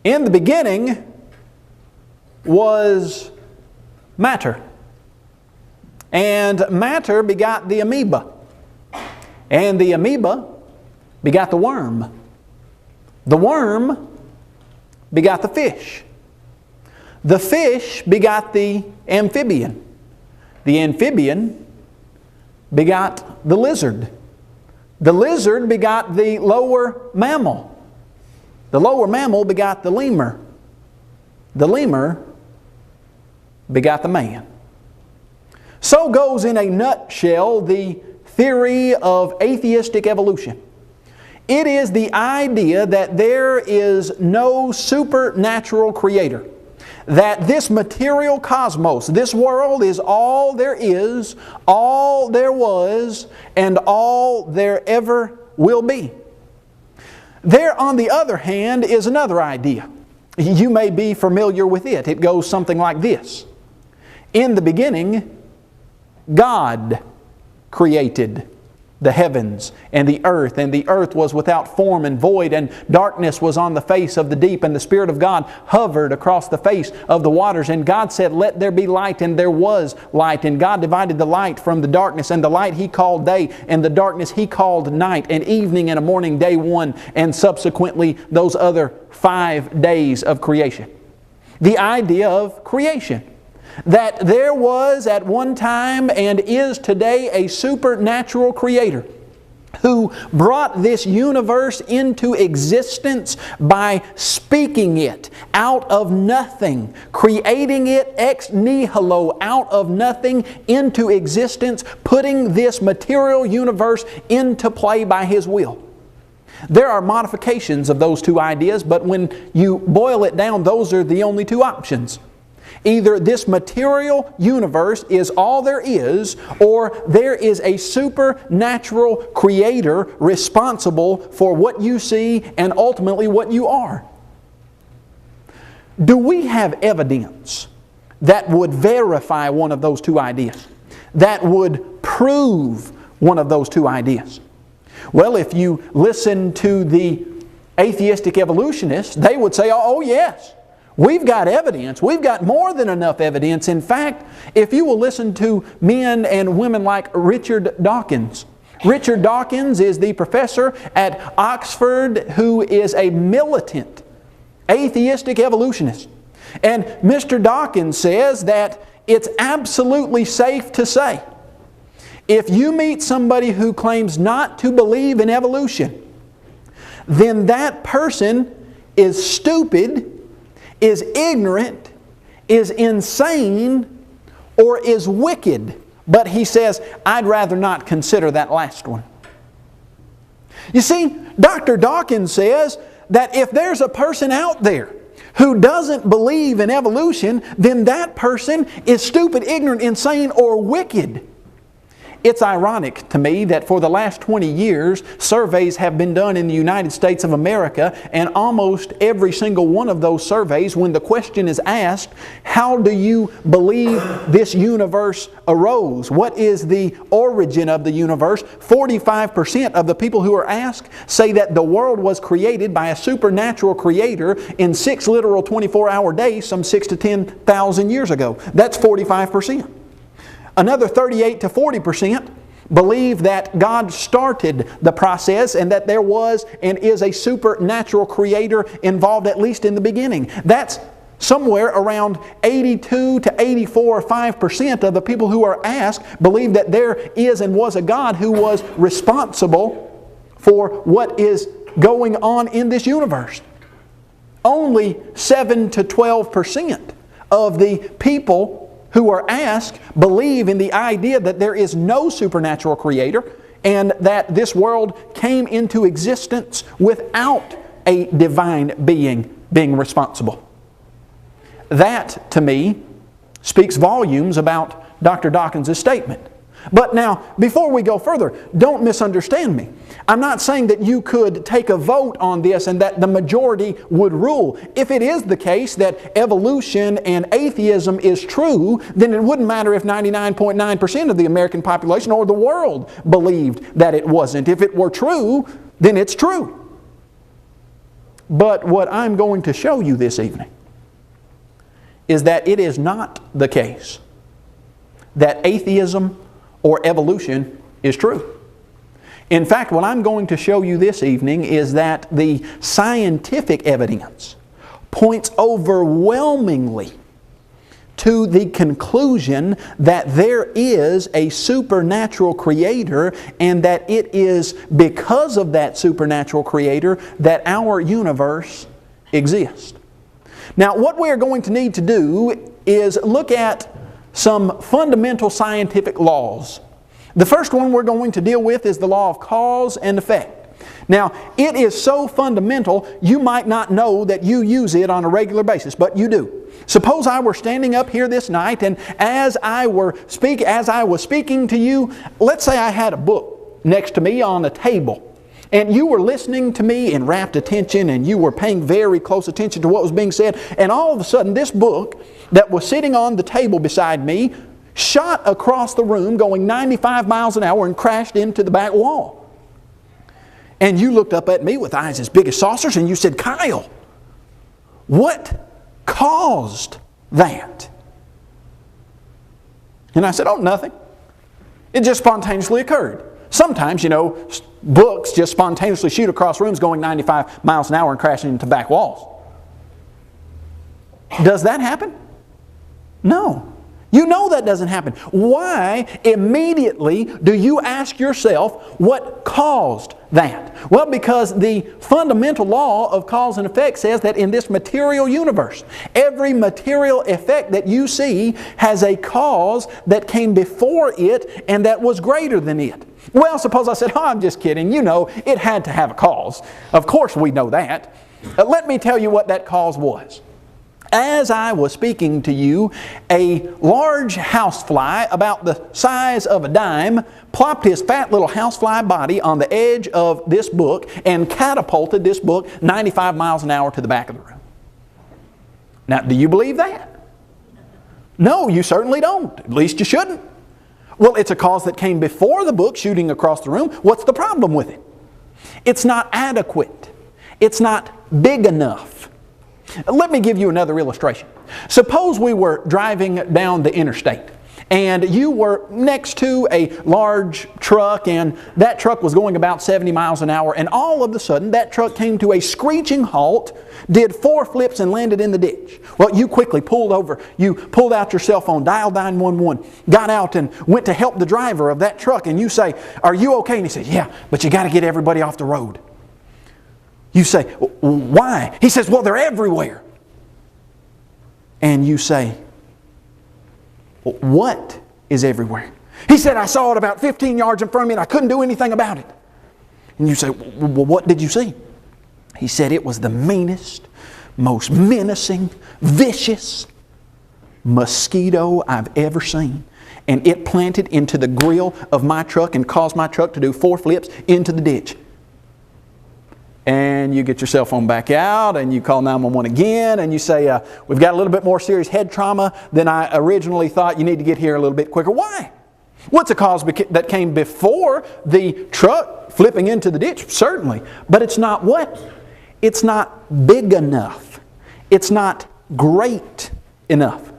In the beginning was matter. And matter begot the amoeba. And the amoeba begot the worm. The worm begot the fish. The fish begot the amphibian. The amphibian begot the lizard. The lizard begot the lower mammal. The lower mammal begot the lemur. The lemur begot the man. So goes in a nutshell the theory of atheistic evolution. It is the idea that there is no supernatural creator. That this material cosmos, this world, is all there is, all there was, and all there ever will be. There, on the other hand, is another idea. You may be familiar with it. It goes something like this. In the beginning, God created the heavens and the earth was without form and void, and darkness was on the face of the deep, and the Spirit of God hovered across the face of the waters. And God said, "Let there be light," and there was light. And God divided the light from the darkness, and the light He called day, and the darkness He called night, and evening and a morning, day one, and subsequently those other 5 days of creation. The idea of creation. That there was at one time and is today a supernatural creator who brought this universe into existence by speaking it out of nothing, creating it ex nihilo, out of nothing into existence, putting this material universe into play by His will. There are modifications of those two ideas, but when you boil it down, those are the only two options. Either this material universe is all there is, or there is a supernatural creator responsible for what you see and ultimately what you are. Do we have evidence that would verify one of those two ideas? That would prove one of those two ideas? Well, if you listen to the atheistic evolutionists, they would say, oh yes. We've got evidence. We've got more than enough evidence. In fact, if you will listen to men and women like Richard Dawkins. Richard Dawkins is the professor at Oxford who is a militant atheistic evolutionist. And Mr. Dawkins says that it's absolutely safe to say, if you meet somebody who claims not to believe in evolution, then that person is stupid, is ignorant, is insane, or is wicked. But he says, I'd rather not consider that last one. You see, Dr. Dawkins says that if there's a person out there who doesn't believe in evolution, then that person is stupid, ignorant, insane, or wicked. It's ironic to me that for the last 20 years, surveys have been done in the United States of America, and almost every single one of those surveys, when the question is asked, how do you believe this universe arose? What is the origin of the universe? 45% of the people who are asked say that the world was created by a supernatural creator in 6 literal 24-hour days some 6,000 to 10,000 years ago. That's 45%. Another 38 to 40% believe that God started the process and that there was and is a supernatural creator involved at least in the beginning. That's somewhere around 82 to 84 or 5% of the people who are asked believe that there is and was a God who was responsible for what is going on in this universe. Only 7 to 12% of the people who are asked believe in the idea that there is no supernatural creator and that this world came into existence without a divine being responsible. That, to me, speaks volumes about Dr. Dawkins' statement. But now, before we go further, don't misunderstand me. I'm not saying that you could take a vote on this and that the majority would rule. If it is the case that evolution and atheism is true, then it wouldn't matter if 99.9% of the American population or the world believed that it wasn't. If it were true, then it's true. But what I'm going to show you this evening is that it is not the case that atheism or evolution is true. In fact, what I'm going to show you this evening is that the scientific evidence points overwhelmingly to the conclusion that there is a supernatural creator, and that it is because of that supernatural creator that our universe exists. Now, what we're going to need to do is look at some fundamental scientific laws. The first one we're going to deal with is the law of cause and effect. Now, it is so fundamental, you might not know that you use it on a regular basis, but you do. Suppose I were standing up here this night, and as I was speaking to you, let's say I had a book next to me on a table, and you were listening to me in rapt attention, and you were paying very close attention to what was being said, and all of a sudden this book that was sitting on the table beside me shot across the room going 95 miles an hour and crashed into the back wall. And you looked up at me with eyes as big as saucers and you said, "Kyle, what caused that?" And I said, "Oh, nothing. It just spontaneously occurred." Sometimes, books just spontaneously shoot across rooms going 95 miles an hour and crashing into back walls. Does that happen? No. You know that doesn't happen. Why immediately do you ask yourself what caused that? Well, because the fundamental law of cause and effect says that in this material universe, every material effect that you see has a cause that came before it and that was greater than it. Well, suppose I said, "Oh, I'm just kidding. It had to have a cause." Of course we know that. Let me tell you what that cause was. As I was speaking to you, a large housefly about the size of a dime plopped his fat little housefly body on the edge of this book and catapulted this book 95 miles an hour to the back of the room. Now, do you believe that? No, you certainly don't. At least you shouldn't. Well, it's a cause that came before the book shooting across the room. What's the problem with it? It's not adequate. It's not big enough. Let me give you another illustration. Suppose we were driving down the interstate and you were next to a large truck, and that truck was going about 70 miles an hour, and all of a sudden that truck came to a screeching halt, did 4 flips and landed in the ditch. Well, you quickly pulled over, you pulled out your cell phone, dialed 911, got out and went to help the driver of that truck, and you say, "Are you okay?" And he says, "Yeah, but you got to get everybody off the road." You say, "Why?" He says, "Well, they're everywhere." And you say, "What is everywhere?" He said, "I saw it about 15 yards in front of me and I couldn't do anything about it." And you say, "Well, what did you see?" He said, "It was the meanest, most menacing, vicious mosquito I've ever seen. And it planted into the grill of my truck and caused my truck to do 4 flips into the ditch." And you get your cell phone back out and you call 911 again and you say, "We've got a little bit more serious head trauma than I originally thought. You need to get here a little bit quicker." Why? What's a cause that came before the truck flipping into the ditch? Certainly. But it's not what? It's not big enough. It's not great enough.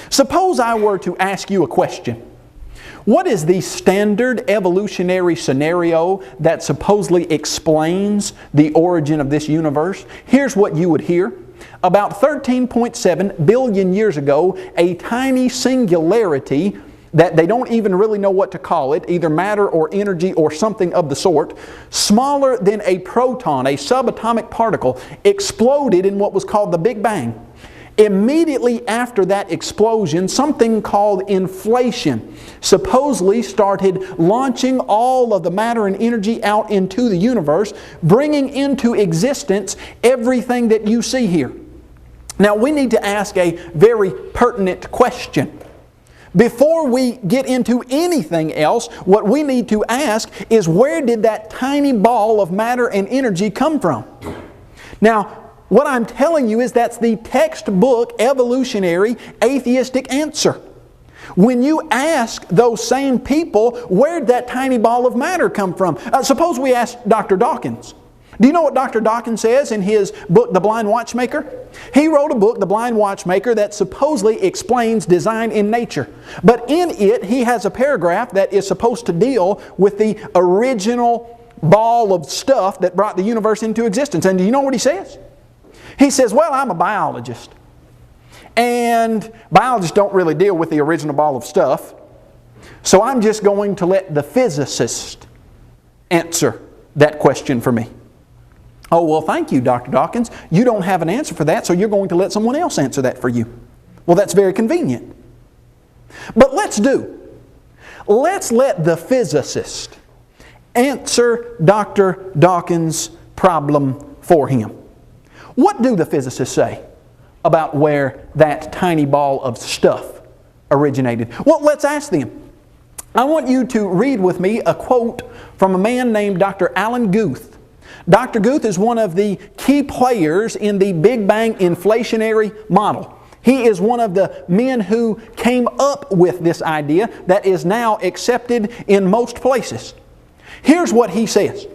Suppose I were to ask you a question. What is the standard evolutionary scenario that supposedly explains the origin of this universe? Here's what you would hear. About 13.7 billion years ago, a tiny singularity that they don't even really know what to call it, either matter or energy or something of the sort, smaller than a proton, a subatomic particle, exploded in what was called the Big Bang. Immediately after that explosion, something called inflation supposedly started launching all of the matter and energy out into the universe, bringing into existence everything that you see here. Now, we need to ask a very pertinent question. Before we get into anything else, what we need to ask is, where did that tiny ball of matter and energy come from? Now, what I'm telling you is that's the textbook evolutionary atheistic answer. When you ask those same people, where did that tiny ball of matter come from? Suppose we ask Dr. Dawkins. Do you know what Dr. Dawkins says in his book, The Blind Watchmaker? He wrote a book, The Blind Watchmaker, that supposedly explains design in nature. But in it, he has a paragraph that is supposed to deal with the original ball of stuff that brought the universe into existence. And do you know what he says? He says, well, I'm a biologist. And biologists don't really deal with the original ball of stuff. So I'm just going to let the physicist answer that question for me. Oh, well, thank you, Dr. Dawkins. You don't have an answer for that, so you're going to let someone else answer that for you. Well, that's very convenient. But let's let the physicist answer Dr. Dawkins' problem for him. What do the physicists say about where that tiny ball of stuff originated? Well, let's ask them. I want you to read with me a quote from a man named Dr. Alan Guth. Dr. Guth is one of the key players in the Big Bang inflationary model. He is one of the men who came up with this idea that is now accepted in most places. Here's what he says.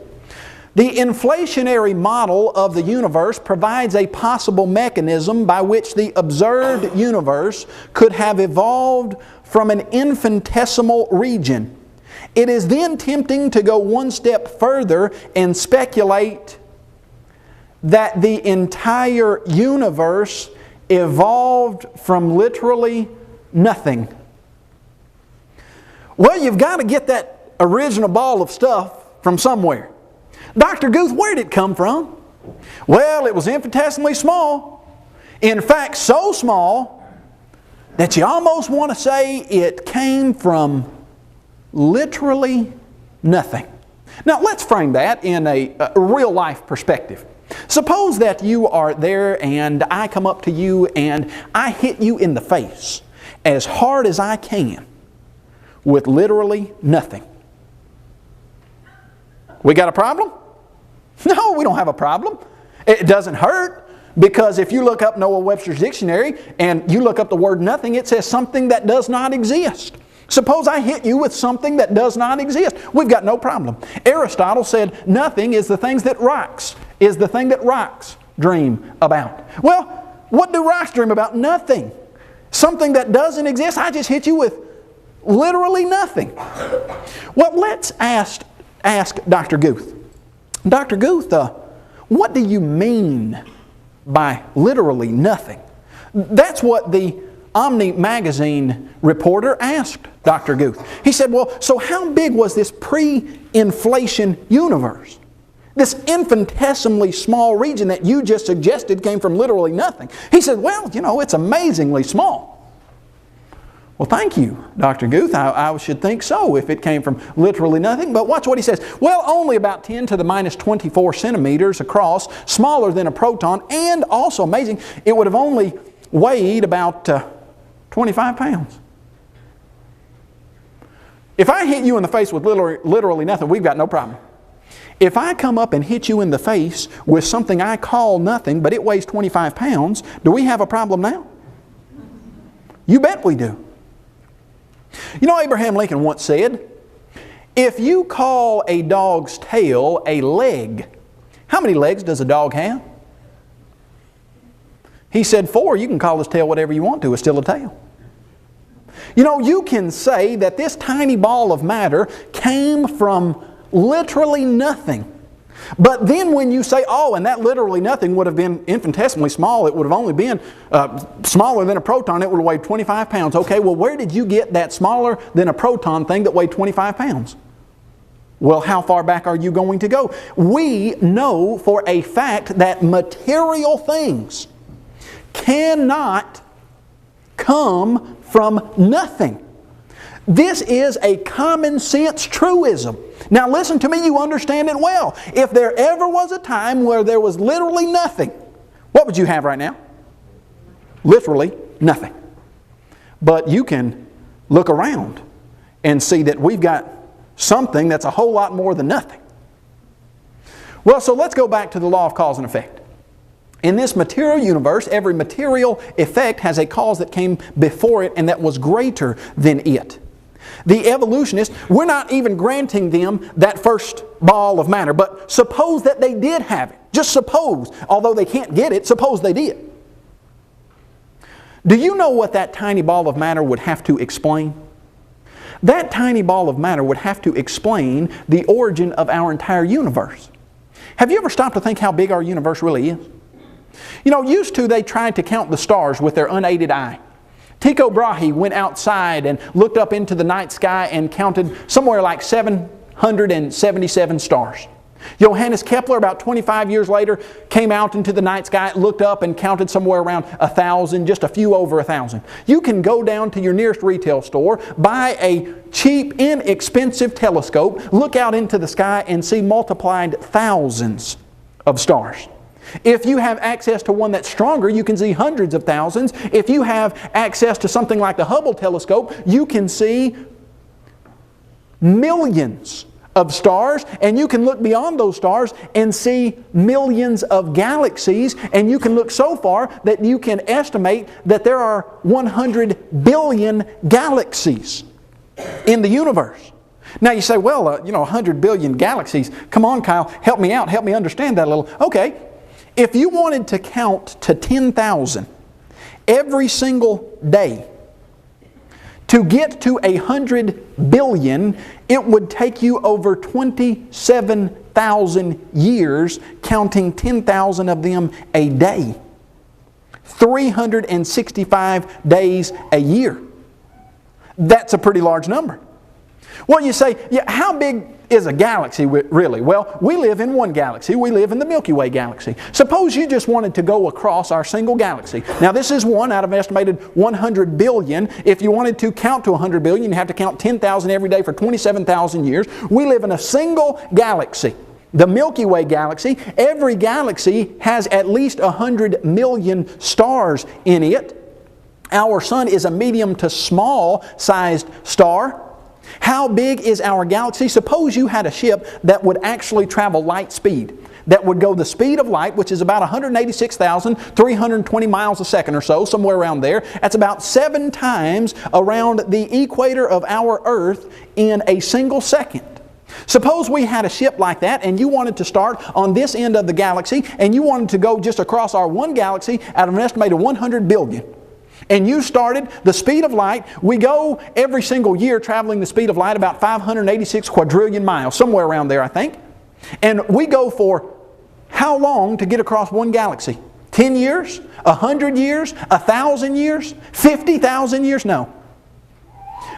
The inflationary model of the universe provides a possible mechanism by which the observed universe could have evolved from an infinitesimal region. It is then tempting to go one step further and speculate that the entire universe evolved from literally nothing. Well, you've got to get that original ball of stuff from somewhere. Dr. Guth, where did it come from? Well, it was infinitesimally small. In fact, so small that you almost want to say it came from literally nothing. Now, let's frame that in a real-life perspective. Suppose that you are there and I come up to you and I hit you in the face as hard as I can with literally nothing. We got a problem? No, we don't have a problem. It doesn't hurt, because if you look up Noah Webster's dictionary and you look up the word nothing, it says something that does not exist. Suppose I hit you with something that does not exist. We've got no problem. Aristotle said nothing is the thing that rocks dream about. Well, what do rocks dream about? Nothing. Something that doesn't exist. I just hit you with literally nothing. Well, let's ask Dr. Guth. Dr. Guth, what do you mean by literally nothing? That's what the Omni magazine reporter asked Dr. Guth. He said, well, so how big was this pre-inflation universe? This infinitesimally small region that you just suggested came from literally nothing. He said, well, it's amazingly small. Well, thank you, Dr. Guth. I should think so if it came from literally nothing. But watch what he says. Well, only about 10 to the minus 24 centimeters across, smaller than a proton, and also amazing, it would have only weighed about 25 pounds. If I hit you in the face with literally nothing, we've got no problem. If I come up and hit you in the face with something I call nothing, but it weighs 25 pounds, do we have a problem now? You bet we do. Abraham Lincoln once said, if you call a dog's tail a leg, how many legs does a dog have? He said 4. You can call his tail whatever you want to. It's still a tail. You can say that this tiny ball of matter came from literally nothing. But then when you say, oh, and that literally nothing would have been infinitesimally small, it would have only been smaller than a proton, it would have weighed 25 pounds. Okay, well, where did you get that smaller than a proton thing that weighed 25 pounds? Well, how far back are you going to go? We know for a fact that material things cannot come from nothing. This is a common sense truism. Now listen to me, you understand it well. If there ever was a time where there was literally nothing, what would you have right now? Literally nothing. But you can look around and see that we've got something that's a whole lot more than nothing. Well, so let's go back to the law of cause and effect. In this material universe, every material effect has a cause that came before it and that was greater than it. The evolutionists, we're not even granting them that first ball of matter, but suppose that they did have it. Just suppose, although they can't get it, suppose they did. Do you know what that tiny ball of matter would have to explain? That tiny ball of matter would have to explain the origin of our entire universe. Have you ever stopped to think how big our universe really is? You know, used to they tried to count the stars with their unaided eye. Tycho Brahe went outside and looked up into the night sky and counted somewhere like 777 stars. Johannes Kepler, about 25 years later, came out into the night sky, looked up and counted somewhere around 1,000, just a few over 1,000. You can go down to your nearest retail store, buy a cheap, inexpensive telescope, look out into the sky and see multiplied thousands of stars. If you have access to one that's stronger, you can see hundreds of thousands. If you have access to something like the Hubble telescope, you can see millions of stars, and you can look beyond those stars and see millions of galaxies, and you can look so far that you can estimate that there are 100 billion galaxies in the universe. Now you say, well, 100 billion galaxies. Come on, Kyle, help me out, help me understand that a little. Okay, if you wanted to count to 10,000 every single day, to get to 100 billion, it would take you over 27,000 years, counting 10,000 of them a day. 365 days a year. That's a pretty large number. Well, you say, yeah, how big is a galaxy really? Well, we live in one galaxy. We live in the Milky Way galaxy. Suppose you just wanted to go across our single galaxy. Now, this is one out of an estimated 100 billion. If you wanted to count to 100 billion, you have to count 10,000 every day for 27,000 years. We live in a single galaxy. The Milky Way galaxy. Every galaxy has at least 100 million stars in it. Our sun is a medium to small sized star. How big is our galaxy? Suppose you had a ship that would actually travel light speed, that would go the speed of light, which is about 186,320 miles a second or so, somewhere around there. That's about 7 times around the equator of our Earth in a single second. Suppose we had a ship like that and you wanted to start on this end of the galaxy and you wanted to go just across our one galaxy out of an estimated 100 billion. And you started the speed of light. We go every single year traveling the speed of light about 586 quadrillion miles, somewhere around there I think. And we go for how long to get across one galaxy? 10 years? 100 years? 1,000 years? 50,000 years? No.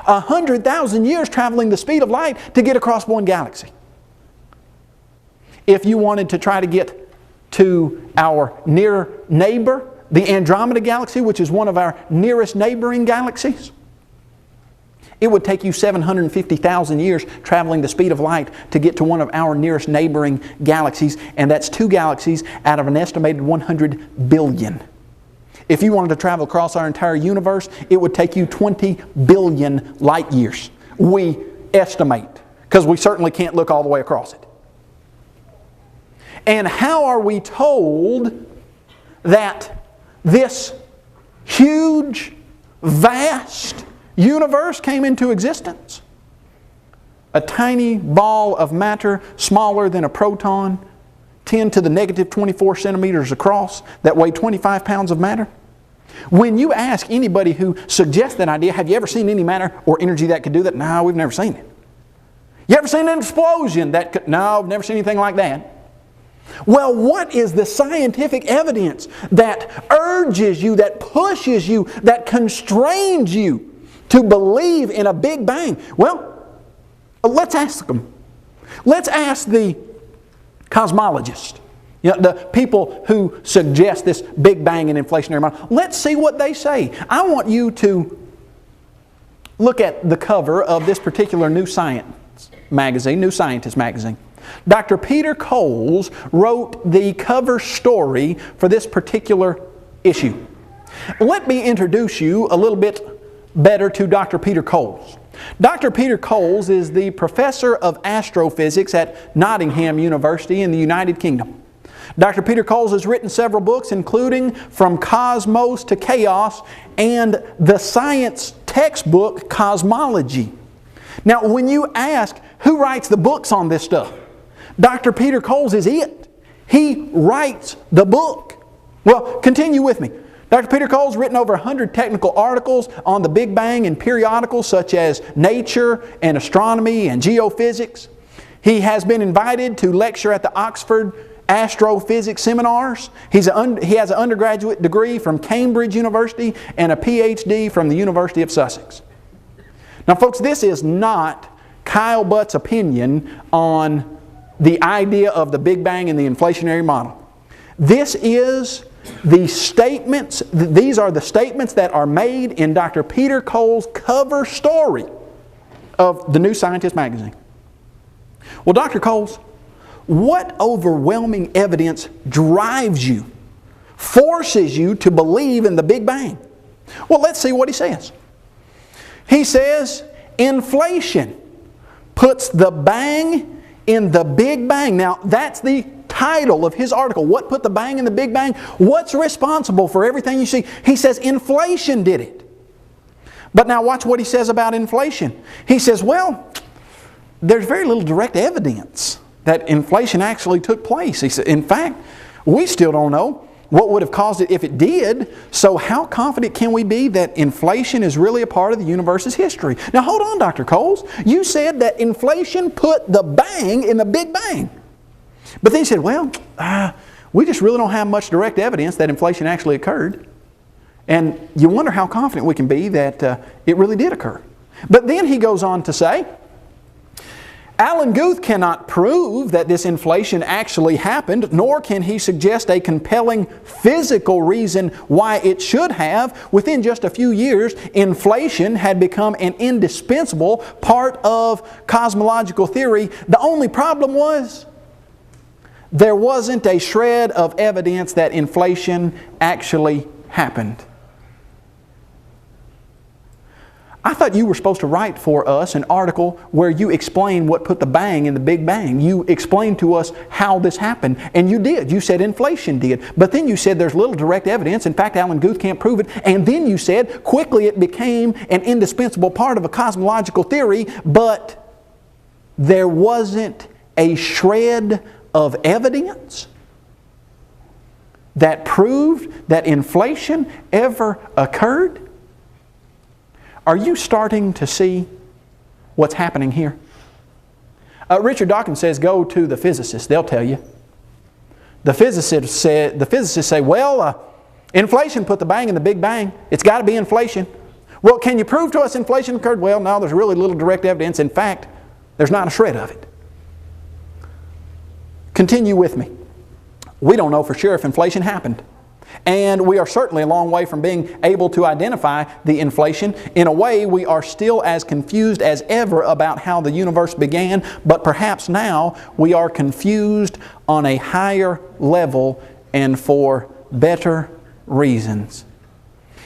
100,000 years traveling the speed of light to get across one galaxy. If you wanted to try to get to our near neighbor, the Andromeda Galaxy, which is one of our nearest neighboring galaxies, it would take you 750,000 years traveling the speed of light to get to one of our nearest neighboring galaxies, and that's 2 galaxies out of an estimated 100 billion. If you wanted to travel across our entire universe, it would take you 20 billion light years. We estimate, because we certainly can't look all the way across it. And how are we told that this huge, vast universe came into existence? A tiny ball of matter smaller than a proton, 10 to the negative 24 centimeters across, that weigh 25 pounds of matter. When you ask anybody who suggests that idea, have you ever seen any matter or energy that could do that? No, we've never seen it. You ever seen an explosion that could? No, I've never seen anything like that. Well, what is the scientific evidence that urges you, that pushes you, that constrains you to believe in a Big Bang? Well, let's ask them. Let's ask the cosmologists, the people who suggest this Big Bang and inflationary model. Let's see what they say. I want you to look at the cover of this particular New Scientist magazine. Dr. Peter Coles wrote the cover story for this particular issue. Let me introduce you a little bit better to Dr. Peter Coles. Dr. Peter Coles is the professor of astrophysics at Nottingham University in the United Kingdom. Dr. Peter Coles has written several books, including From Cosmos to Chaos and the science textbook Cosmology. Now, when you ask who writes the books on this stuff, Dr. Peter Coles is it. He writes the book. Well, continue with me. Dr. Peter Coles written over 100 technical articles on the Big Bang in periodicals such as Nature and Astronomy and Geophysics. He has been invited to lecture at the Oxford Astrophysics seminars. He has an undergraduate degree from Cambridge University and a PhD from the University of Sussex. Now folks, this is not Kyle Butt's opinion on the idea of the Big Bang and the inflationary model. This is the statements, these are the statements that are made in Dr. Peter Coles' cover story of the New Scientist magazine. Well, Dr. Coles, what overwhelming evidence drives you, forces you to believe in the Big Bang? Well, let's see what he says. He says, inflation puts the bang in the Big Bang. Now, that's the title of his article. What put the bang in the Big Bang? What's responsible for everything you see? He says inflation did it. But now watch what he says about inflation. He says, well, there's very little direct evidence that inflation actually took place. He said, in fact, we still don't know what would have caused it if it did. So how confident can we be that inflation is really a part of the universe's history? Now hold on, Dr. Coles. You said that inflation put the bang in the Big Bang. But then he said, well, we just really don't have much direct evidence that inflation actually occurred. And you wonder how confident we can be that it really did occur. But then he goes on to say, Alan Guth cannot prove that this inflation actually happened, nor can he suggest a compelling physical reason why it should have. Within just a few years, inflation had become an indispensable part of cosmological theory. The only problem was there wasn't a shred of evidence that inflation actually happened. I thought you were supposed to write for us an article where you explain what put the bang in the Big Bang. You explained to us how this happened, and you did. You said inflation did. But then you said there's little direct evidence. In fact, Alan Guth can't prove it. And then you said quickly it became an indispensable part of a cosmological theory, but there wasn't a shred of evidence that proved that inflation ever occurred. Are you starting to see what's happening here? Richard Dawkins says, go to the physicists. They'll tell you. The physicists say, well, inflation put the bang in the Big Bang. It's got to be inflation. Well, can you prove to us inflation occurred? Well, no, there's really little direct evidence. In fact, there's not a shred of it. Continue with me. We don't know for sure if inflation happened. And we are certainly a long way from being able to identify the inflation. In a way, we are still as confused as ever about how the universe began, but perhaps now we are confused on a higher level and for better reasons.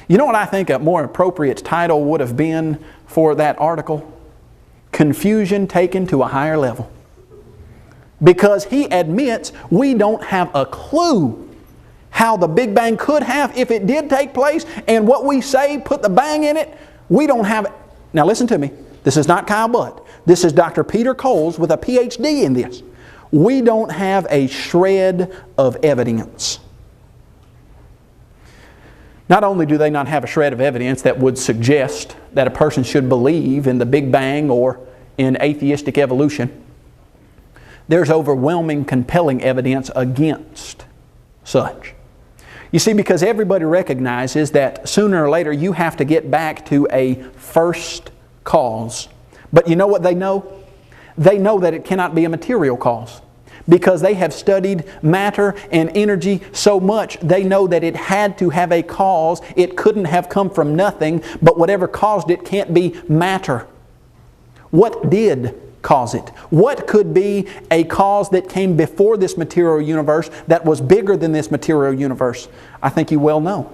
You know what I think a more appropriate title would have been for that article? Confusion taken to a higher level. Because he admits we don't have a clue how the Big Bang could have if it did take place, and what we say put the bang in it, we don't have. Now listen to me. This is not Kyle Butt. This is Dr. Peter Coles with a PhD in this. We don't have a shred of evidence. Not only do they not have a shred of evidence that would suggest that a person should believe in the Big Bang or in atheistic evolution, there's overwhelming, compelling evidence against such. You see, because everybody recognizes that sooner or later you have to get back to a first cause. But you know what they know? They know that it cannot be a material cause. Because they have studied matter and energy so much, they know that it had to have a cause. It couldn't have come from nothing, but whatever caused it can't be matter. What did cause it? What could be a cause that came before this material universe that was bigger than this material universe? I think you well know.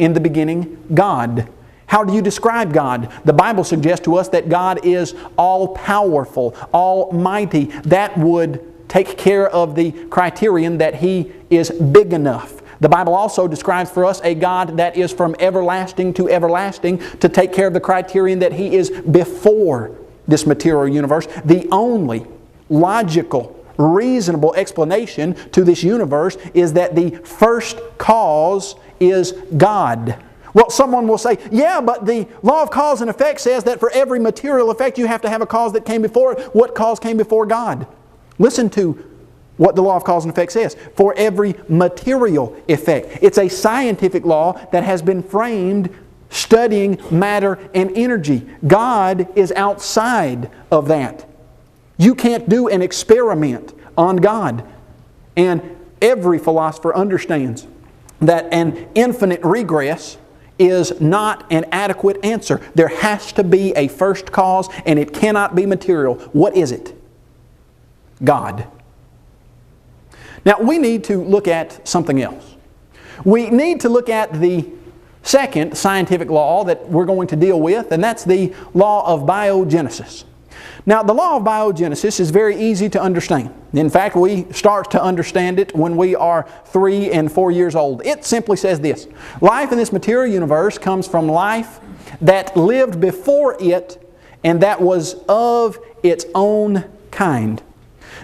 In the beginning, God. How do you describe God? The Bible suggests to us that God is all-powerful, almighty. That would take care of the criterion that He is big enough. The Bible also describes for us a God that is from everlasting to everlasting to take care of the criterion that He is before this material universe, the only logical, reasonable explanation to this universe is that the first cause is God. Well, someone will say, yeah, but the law of cause and effect says that for every material effect you have to have a cause that came before it. What cause came before God? Listen to what the law of cause and effect says. For every material effect. It's a scientific law that has been framed studying matter and energy. God is outside of that. You can't do an experiment on God. And every philosopher understands that an infinite regress is not an adequate answer. There has to be a first cause, and it cannot be material. What is it? God. Now, we need to look at something else. We need to look at the second scientific law that we're going to deal with, and that's the law of biogenesis. Now, the law of biogenesis is very easy to understand. In fact, we start to understand it when we are 3 and 4 years old. It simply says this: life in this material universe comes from life that lived before it and that was of its own kind.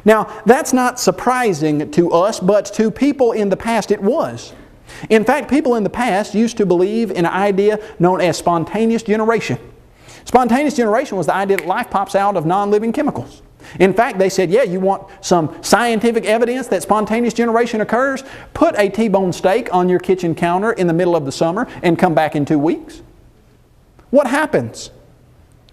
Now, that's not surprising to us, but to people in the past it was. In fact, people in the past used to believe in an idea known as spontaneous generation. Spontaneous generation was the idea that life pops out of non-living chemicals. In fact, they said, yeah, you want some scientific evidence that spontaneous generation occurs? Put a T-bone steak on your kitchen counter in the middle of the summer and come back in 2 weeks. What happens?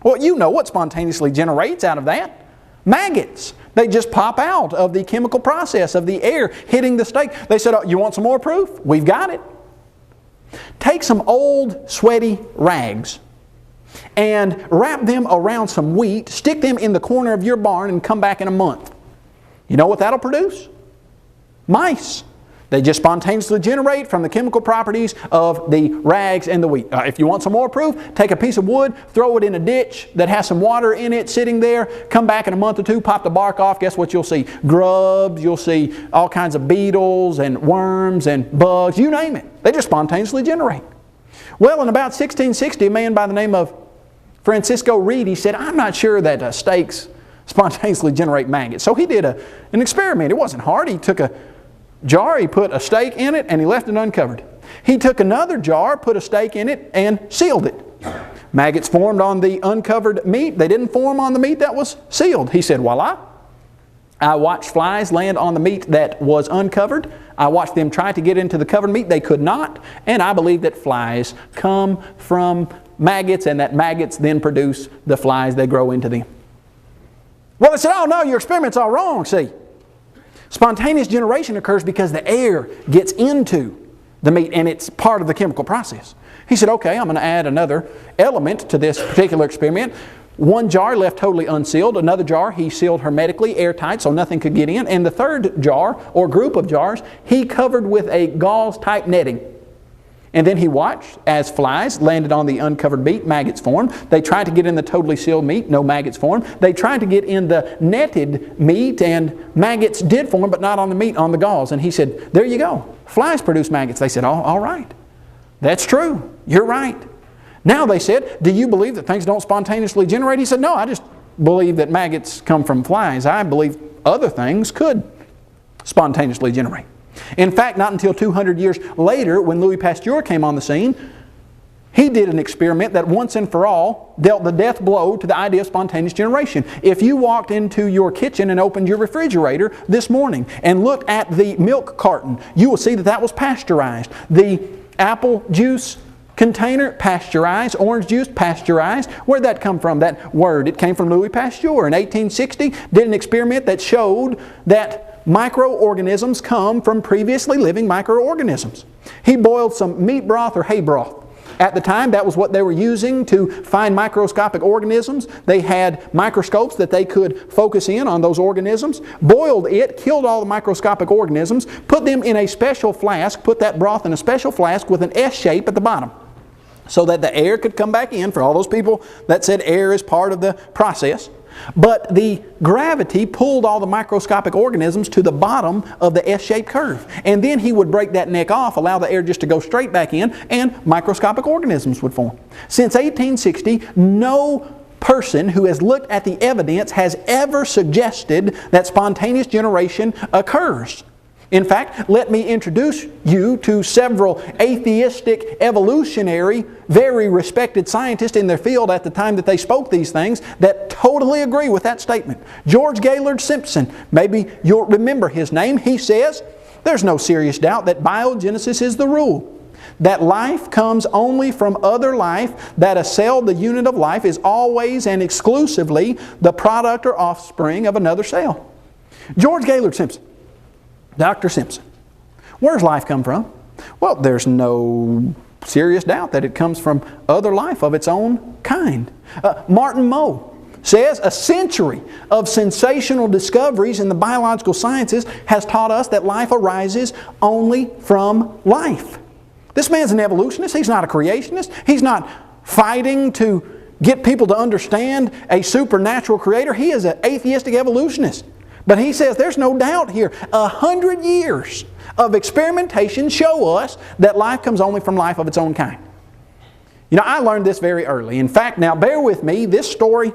Well, you know what spontaneously generates out of that. Maggots. They just pop out of the chemical process of the air hitting the steak. They said, oh, you want some more proof? We've got it. Take some old sweaty rags and wrap them around some wheat, stick them in the corner of your barn, and come back in a month. You know what that'll produce? Mice. They just spontaneously generate from the chemical properties of the rags and the wheat. If you want some more proof, take a piece of wood, throw it in a ditch that has some water in it sitting there, come back in a month or two, pop the bark off, guess what you'll see? Grubs, you'll see all kinds of beetles and worms and bugs, you name it. They just spontaneously generate. Well, in about 1660, a man by the name of Francisco Reed, he said, I'm not sure that steaks spontaneously generate maggots. So he did an experiment. It wasn't hard. He took a jar, he put a steak in it, and he left it uncovered. He took another jar, put a steak in it, and sealed it. Maggots formed on the uncovered meat. They didn't form on the meat that was sealed. He said, voila. I watched flies land on the meat that was uncovered. I watched them try to get into the covered meat. They could not. And I believe that flies come from maggots, and that maggots then produce the flies that grow into them. Well, they said, oh no, your experiment's all wrong, see. Spontaneous generation occurs because the air gets into the meat and it's part of the chemical process. He said, okay, I'm going to add another element to this particular experiment. One jar left totally unsealed. Another jar he sealed hermetically, airtight, so nothing could get in. And the third jar, or group of jars, he covered with a gauze-type netting. And then he watched as flies landed on the uncovered meat, maggots formed. They tried to get in the totally sealed meat, no maggots formed. They tried to get in the netted meat, and maggots did form, but not on the meat, on the gauze. And he said, there you go. Flies produce maggots. They said, oh, all right. That's true. You're right. Now they said, do you believe that things don't spontaneously generate? He said, no, I just believe that maggots come from flies. I believe other things could spontaneously generate. In fact, not until 200 years later, when Louis Pasteur came on the scene, he did an experiment that once and for all dealt the death blow to the idea of spontaneous generation. If you walked into your kitchen and opened your refrigerator this morning and looked at the milk carton, you will see that that was pasteurized. The apple juice container, pasteurized. Orange juice, pasteurized. Where'd that come from, that word? It came from Louis Pasteur. In 1860, did an experiment that showed that microorganisms come from previously living microorganisms. He boiled some meat broth or hay broth. At the time, that was what they were using to find microscopic organisms. They had microscopes that they could focus in on those organisms. Boiled it, killed all the microscopic organisms, put them in a special flask, put that broth in a special flask with an S shape at the bottom, so that the air could come back in, for all those people that said air is part of the process. But the gravity pulled all the microscopic organisms to the bottom of the S-shaped curve. And then he would break that neck off, allow the air just to go straight back in, and microscopic organisms would form. Since 1860, no person who has looked at the evidence has ever suggested that spontaneous generation occurs. In fact, let me introduce you to several atheistic, evolutionary, very respected scientists in their field at the time that they spoke these things that totally agree with that statement. George Gaylord Simpson, maybe you'll remember his name. He says, there's no serious doubt that biogenesis is the rule. That life comes only from other life, that a cell, the unit of life, is always and exclusively the product or offspring of another cell. George Gaylord Simpson, Dr. Simpson, where's life come from? Well, there's no serious doubt that it comes from other life of its own kind. Martin Moe says a century of sensational discoveries in the biological sciences has taught us that life arises only from life. This man's an evolutionist. He's not a creationist. He's not fighting to get people to understand a supernatural creator. He is an atheistic evolutionist. But he says there's no doubt here. 100 years of experimentation show us that life comes only from life of its own kind. You know, I learned this very early. In fact, now bear with me, this story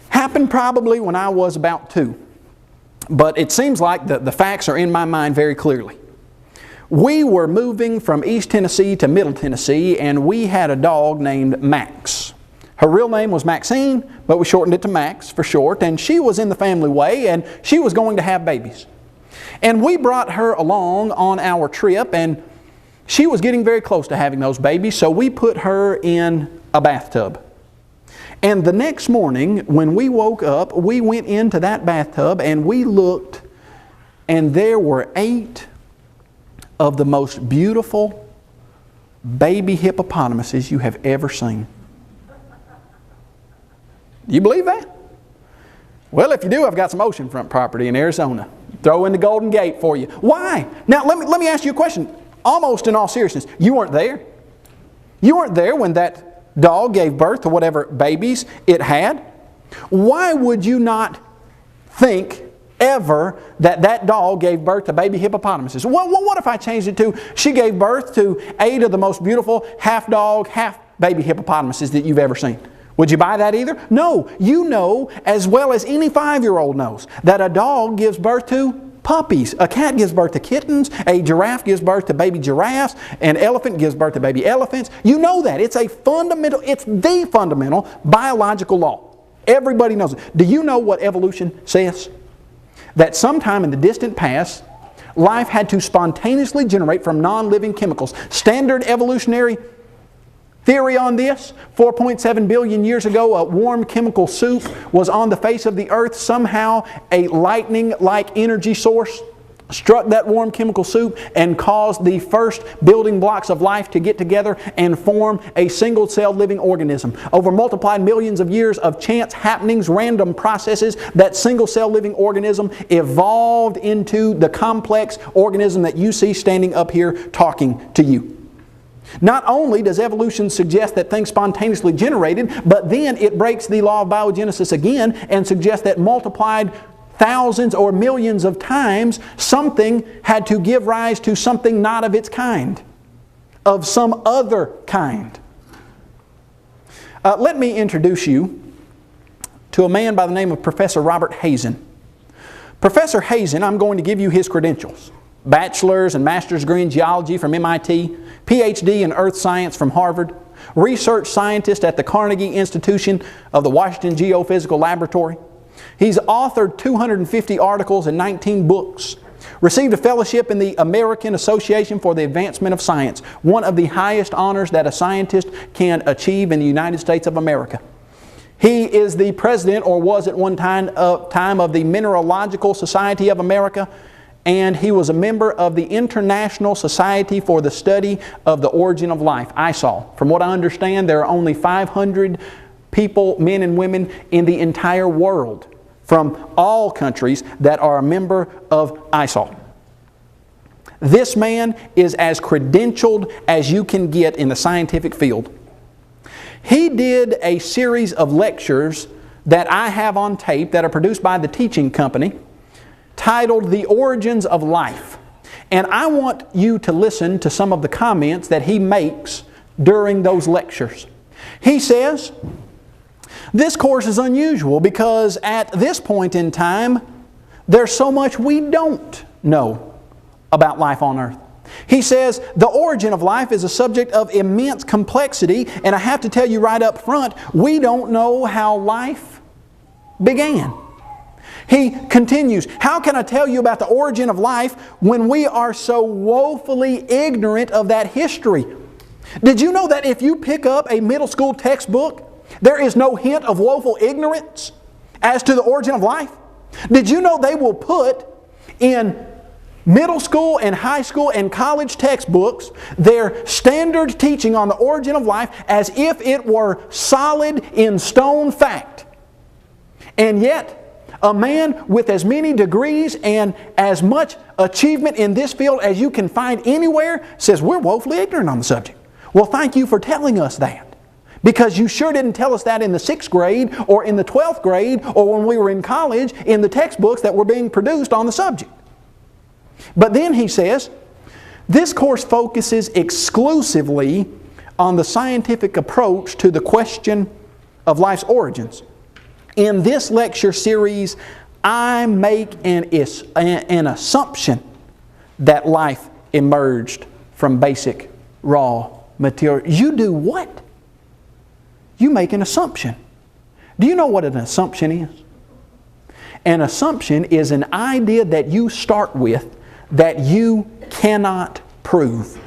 happened probably when I was about 2. But it seems like the facts are in my mind very clearly. We were moving from East Tennessee to Middle Tennessee, and we had a dog named Max. Her real name was Maxine, but we shortened it to Max for short, and she was in the family way, and she was going to have babies. And we brought her along on our trip, and she was getting very close to having those babies, so we put her in a bathtub. And the next morning, when we woke up, we went into that bathtub, and we looked, and there were 8 of the most beautiful baby hippopotamuses you have ever seen. Do you believe that? Well, if you do, I've got some oceanfront property in Arizona. Throw in the Golden Gate for you. Why? Now, let me ask you a question. Almost in all seriousness, you weren't there. You weren't there when that dog gave birth to whatever babies it had. Why would you not think ever that dog gave birth to baby hippopotamuses? Well, what if I changed it to she gave birth to 8 of the most beautiful half dog, half baby hippopotamuses that you've ever seen? Would you buy that either? No. You know as well as any 5-year-old knows that a dog gives birth to puppies. A cat gives birth to kittens. A giraffe gives birth to baby giraffes. An elephant gives birth to baby elephants. You know that. It's the fundamental biological law. Everybody knows it. Do you know what evolution says? That sometime in the distant past, life had to spontaneously generate from non-living chemicals. Standard evolutionary theory on this, 4.7 billion years ago, a warm chemical soup was on the face of the earth. Somehow a lightning-like energy source struck that warm chemical soup and caused the first building blocks of life to get together and form a single-celled living organism. Over multiplied millions of years of chance happenings, random processes, that single-cell living organism evolved into the complex organism that you see standing up here talking to you. Not only does evolution suggest that things spontaneously generated, but then it breaks the law of biogenesis again and suggests that multiplied thousands or millions of times, something had to give rise to something not of its kind, of some other kind. Let me introduce you to a man by the name of Professor Robert Hazen. Professor Hazen, I'm going to give you his credentials. Bachelor's and master's degree in geology from MIT, PhD in earth science from Harvard, research scientist at the Carnegie Institution of the Washington Geophysical Laboratory. He's authored 250 articles and 19 books. Received a fellowship in the American Association for the Advancement of Science, one of the highest honors that a scientist can achieve in the United States of America. He is the president, or was at one time of the Mineralogical Society of America, and he was a member of the International Society for the Study of the Origin of Life, ISOL. From what I understand, there are only 500 people, men and women, in the entire world from all countries that are a member of ISOL. This man is as credentialed as you can get in the scientific field. He did a series of lectures that I have on tape that are produced by the teaching company, titled The Origins of Life. And I want you to listen to some of the comments that he makes during those lectures. He says, This course is unusual because at this point in time, there's so much we don't know about life on earth. He says the origin of life is a subject of immense complexity, and I have to tell you right up front, we don't know how life began. He continues, how can I tell you about the origin of life when we are so woefully ignorant of that history? Did you know that if you pick up a middle school textbook, there is no hint of woeful ignorance as to the origin of life? Did you know they will put in middle school and high school and college textbooks their standard teaching on the origin of life as if it were solid in stone fact? And yet, a man with as many degrees and as much achievement in this field as you can find anywhere says we're woefully ignorant on the subject. Well, thank you for telling us that. Because you sure didn't tell us that in the 6th grade or in the 12th grade or when we were in college in the textbooks that were being produced on the subject. But then he says, this course focuses exclusively on the scientific approach to the question of life's origins. In this lecture series, I make an assumption that life emerged from basic raw material. You do what? You make an assumption. Do you know what an assumption is? An assumption is an idea that you start with that you cannot prove.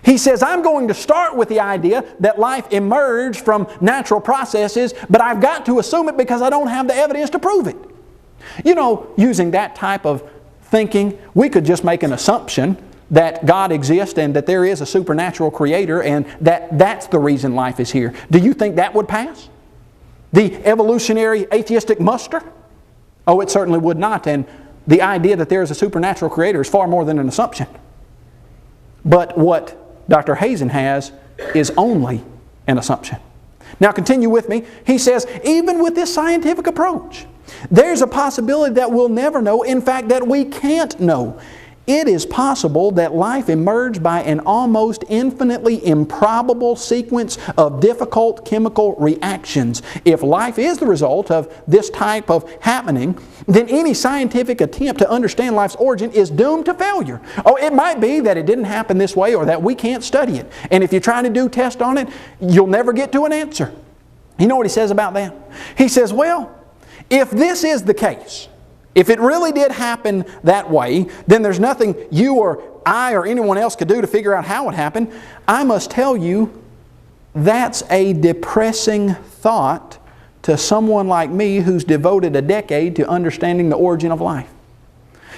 He says, I'm going to start with the idea that life emerged from natural processes, but I've got to assume it because I don't have the evidence to prove it. You know, using that type of thinking, we could just make an assumption that God exists and that there is a supernatural creator and that's the reason life is here. Do you think that would pass? The evolutionary atheistic muster? Oh, it certainly would not. And the idea that there is a supernatural creator is far more than an assumption. But what Dr. Hazen has is only an assumption. Now continue with me. He says, even with this scientific approach, there's a possibility that we'll never know, in fact, that we can't know. It is possible that life emerged by an almost infinitely improbable sequence of difficult chemical reactions. If life is the result of this type of happening, then any scientific attempt to understand life's origin is doomed to failure. Oh, it might be that it didn't happen this way or that we can't study it. And if you're trying to do tests on it, you'll never get to an answer. You know what he says about that? He says, well, if this is the case, if it really did happen that way, then there's nothing you or I or anyone else could do to figure out how it happened. I must tell you, that's a depressing thought to someone like me who's devoted a decade to understanding the origin of life.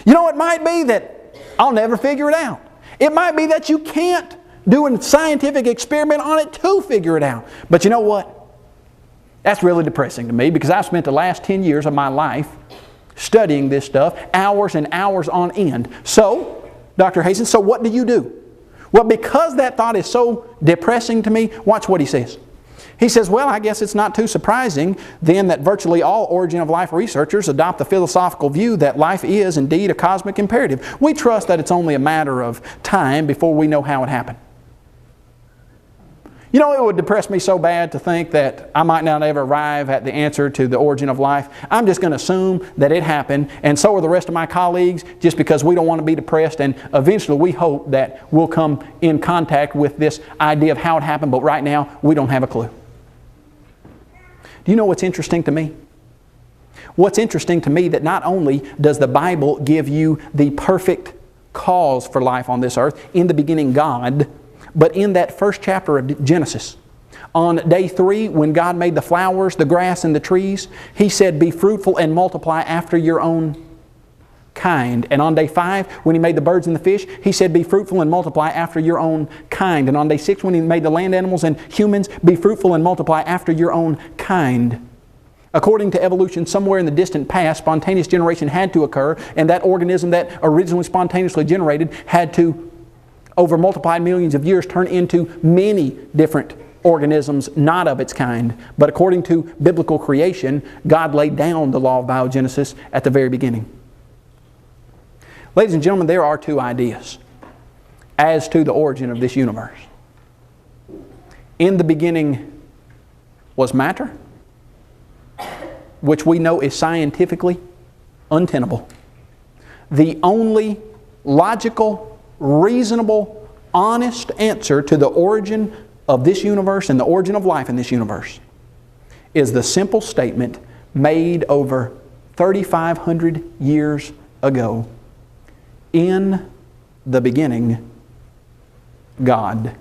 You know, it might be that I'll never figure it out. It might be that you can't do a scientific experiment on it to figure it out. But you know what? That's really depressing to me because I've spent the last 10 years of my life studying this stuff, hours and hours on end. So, Dr. Hazen, so what do you do? Well, because that thought is so depressing to me, watch what he says. He says, well, I guess it's not too surprising then that virtually all origin of life researchers adopt the philosophical view that life is indeed a cosmic imperative. We trust that it's only a matter of time before we know how it happened. You know, it would depress me so bad to think that I might not ever arrive at the answer to the origin of life. I'm just going to assume that it happened, and so are the rest of my colleagues, just because we don't want to be depressed, and eventually we hope that we'll come in contact with this idea of how it happened, but right now we don't have a clue. Do you know what's interesting to me? What's interesting to me that not only does the Bible give you the perfect cause for life on this earth, in the beginning God, but in that first chapter of Genesis, on day 3, when God made the flowers, the grass, and the trees, He said, be fruitful and multiply after your own kind. And on day 5, when He made the birds and the fish, He said, be fruitful and multiply after your own kind. And on day 6, when He made the land animals and humans, be fruitful and multiply after your own kind. According to evolution, somewhere in the distant past, spontaneous generation had to occur, and that organism that originally spontaneously generated had to, over multiplied millions of years, turn into many different organisms not of its kind. But according to biblical creation, God laid down the law of biogenesis at the very beginning. Ladies and gentlemen, there are two ideas as to the origin of this universe. In the beginning was matter, which we know is scientifically untenable. The only logical, reasonable, honest answer to the origin of this universe and the origin of life in this universe is the simple statement made over 3,500 years ago. In the beginning, God.